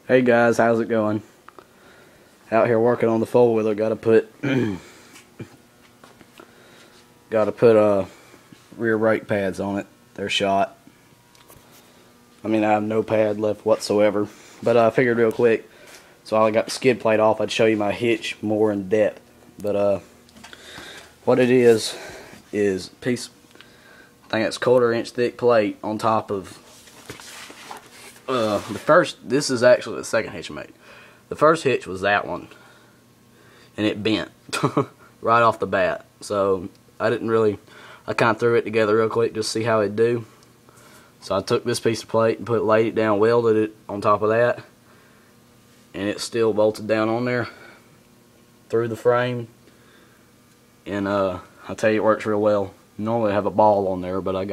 Hey guys, how's it going? Out here working on the four-wheeler. Gotta put rear brake pads on it. They're shot. I mean, I have no pad left whatsoever. But I figured real quick, so I got the skid plate off, I'd show you my hitch more in depth. But what it is a piece, I think it's 1/4 inch thick plate on top of the first. This is actually the second hitch I made. The first hitch was that one, and it bent right off the bat. So I kind of threw it together real quick just to see how it'd do. So I took this piece of plate and laid it down, welded it on top of that, and it's still bolted down on there through the frame. And I'll tell you, it works real well. Normally I have a ball on there, but I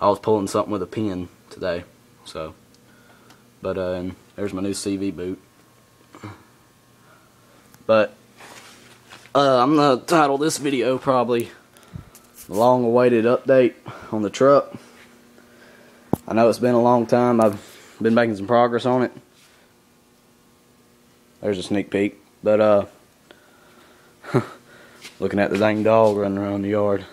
was pulling something with a pin today. So, but and there's my new CV boot. But I'm gonna title this video probably "The Long-Awaited Update on the Truck." I know it's been a long time. I've been making some progress on it. There's a sneak peek. But looking at the dang dog running around the yard.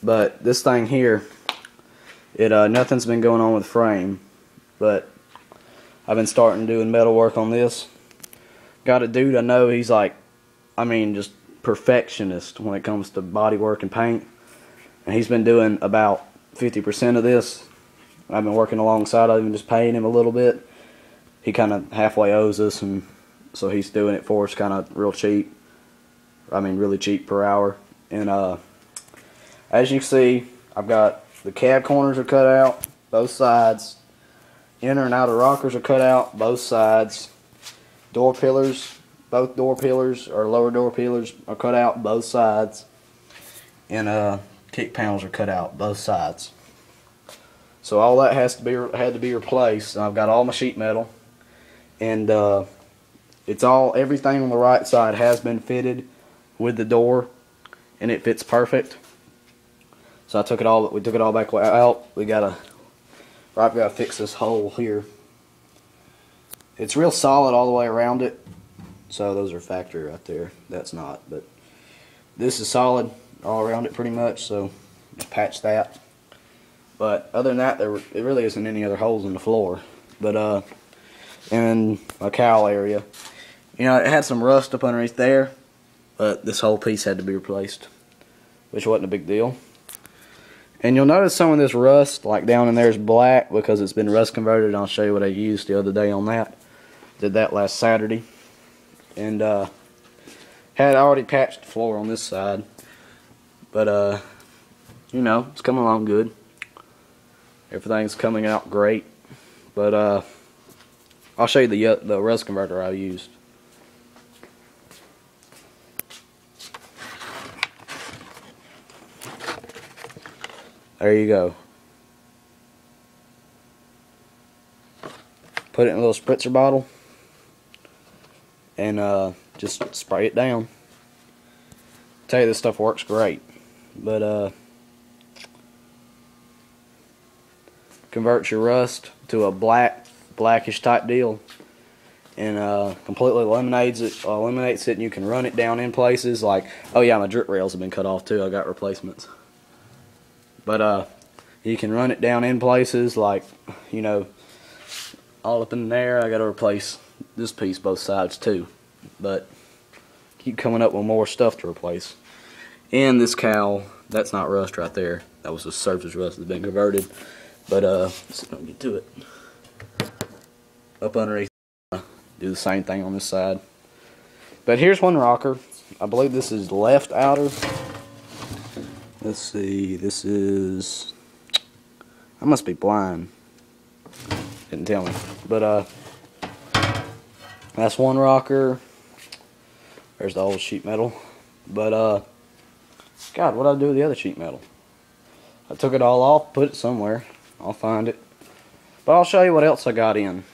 But this thing here, nothing's been going on with the frame, but I've been starting doing metal work on this. Got a dude I know, he's like, I mean, just perfectionist when it comes to body work and paint, and he's been doing about 50% of this. I've been working alongside of him, just paying him a little bit. He kind of halfway owes us, and so he's doing it for us kind of real cheap. I mean, really cheap per hour. And as you can see, I've got the cab corners are cut out, both sides. Inner and outer rockers are cut out, both sides. Door pillars, both door pillars or lower door pillars are cut out, both sides. And kick panels are cut out, both sides. So all that had to be replaced. I've got all my sheet metal, and everything on the right side has been fitted with the door, and it fits perfect. So we took it all back out. We gotta fix this hole here. It's real solid all the way around it. So those are factory right there. That's not, but this is solid all around it pretty much. So just patch that. But other than that, it really isn't any other holes in the floor. But in my cowl area, you know, it had some rust up underneath there, but this whole piece had to be replaced, which wasn't a big deal. And you'll notice some of this rust, like down in there, is black because it's been rust converted. I'll show you what I used the other day on that. Did that last Saturday. And had already patched the floor on this side. But you know, it's coming along good. Everything's coming out great. But I'll show you the rust converter I used. There you go. Put it in a little spritzer bottle and just spray it down. Tell you, this stuff works great. But converts your rust to a blackish type deal, and completely eliminates it, and you can run it down in places like, oh yeah, my drip rails have been cut off too. I got replacements. But you can run it down in places like, you know, all up in there. I got to replace this piece both sides too, but keep coming up with more stuff to replace. And this cowl, that's not rust right there. That was just surface rust that's been converted. But let's not get to it. Up underneath, do the same thing on this side. But here's one rocker. I believe this is left outer. Let's see, this is, I must be blind, didn't tell me, but that's one rocker. There's the old sheet metal. But God, what did I do with the other sheet metal? I took it all off, put it somewhere. I'll find it. But I'll show you what else I got in.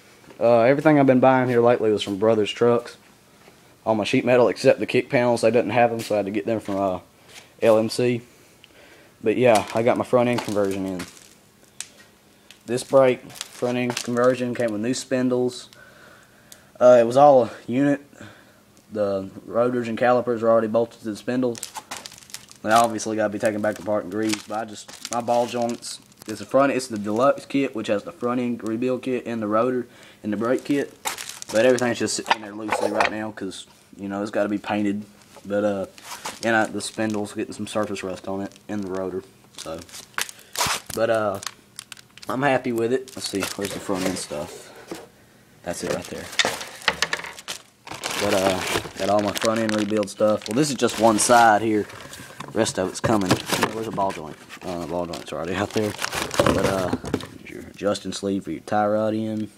Everything I've been buying here lately was from Brothers Trucks. All my sheet metal except the kick panels, they didn't have them, so I had to get them from LMC. But yeah, I got my front end conversion in. this brake front end conversion came with new spindles. It was all a unit. The rotors and calipers are already bolted to the spindles. They obviously got to be taken back apart and greased. But my ball joints. It's the deluxe kit, which has the front end rebuild kit and the rotor and the brake kit. But everything's just sitting there loosely right now because it's got to be painted. But and the spindles getting some surface rust on it and the rotor. So, but I'm happy with it. Let's see, where's the front end stuff? That's it right there. But got all my front end rebuild stuff. Well, this is just one side here. The rest of it's coming. Where's the ball joint? The ball joint's already out there. But your adjusting sleeve for your tie rod in.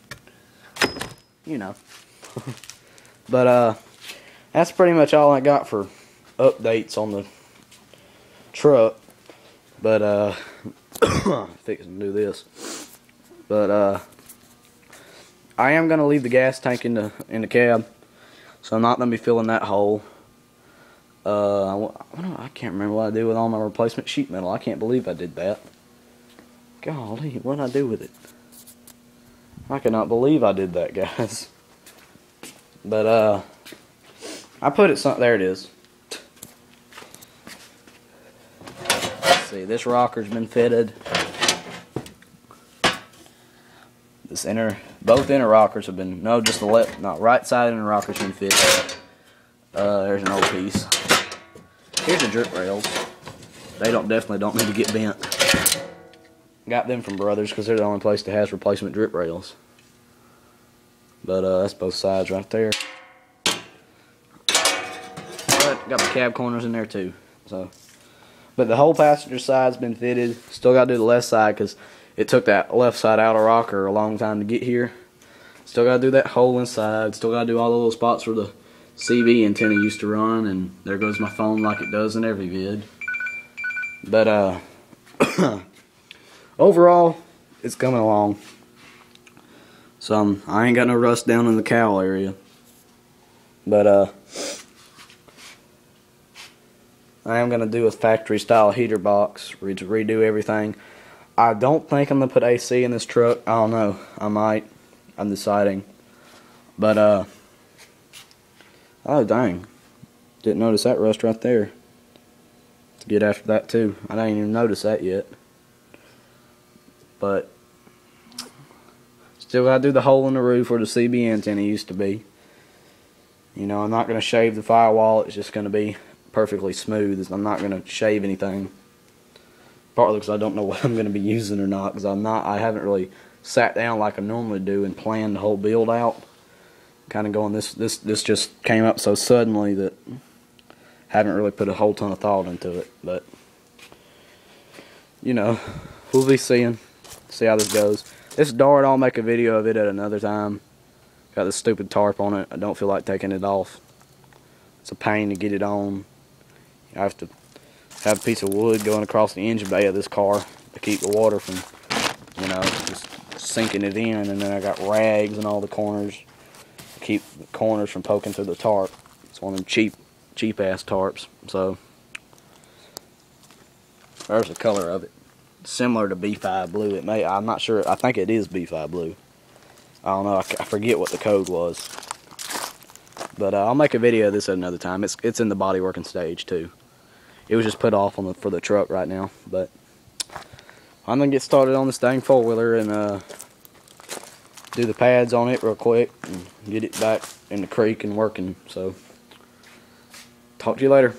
But that's pretty much all I got for updates on the truck. But fixing to do this. But I am gonna leave the gas tank in the cab, so I'm not gonna be filling that hole. I can't remember what I did with all my replacement sheet metal. I can't believe I did that. Golly, what did I do with it? I cannot believe I did that, guys. But I put it there it is. Let's see, this rocker's been fitted. Both inner rockers have been, just the left, right side inner rocker's been fitted. There's an old piece. Here's the drip rails. They definitely don't need to get bent. Got them from Brothers because they're the only place that has replacement drip rails. But that's both sides right there. But got the cab corners in there too. But the whole passenger side's been fitted. Still got to do the left side because it took that left side outer rocker a long time to get here. Still got to do that hole inside. Still got to do all the little spots where the CV antenna used to run, and there goes my phone like it does in every vid. But overall, it's coming along. So I ain't got no rust down in the cowl area. But I am gonna do a factory style heater box, redo everything. I don't think I'm gonna put AC in this truck. I don't know. I might. I'm deciding. But oh dang, didn't notice that rust right there. To get after that too. I didn't even notice that yet. But still gotta do the hole in the roof where the CB antenna used to be. I'm not gonna shave the firewall. It's just gonna be perfectly smooth. I'm not gonna shave anything. Partly because I don't know what I'm gonna be using or not. Because I haven't really sat down like I normally do and planned the whole build out. Kind of going, this just came up so suddenly that haven't really put a whole ton of thought into it. But we'll be see how this goes. This dart, I'll make a video of it at another time. Got this stupid tarp on it. I don't feel like taking it off. It's a pain to get it on. I have to have a piece of wood going across the engine bay of this car to keep the water from just sinking it in. And then I got rags in all the corners. Keep the corners from poking through the tarp. It's one of them cheap ass tarps. So there's the color of it. Similar to B5 blue. I'm not sure. I think it is B5 blue. I don't know. I forget what the code was. But I'll make a video of this at another time. It's in the body working stage too. It was just put off for the truck right now. But I'm gonna get started on this dang four-wheeler and do the pads on it real quick and get it back in the creek and working. So talk to you later.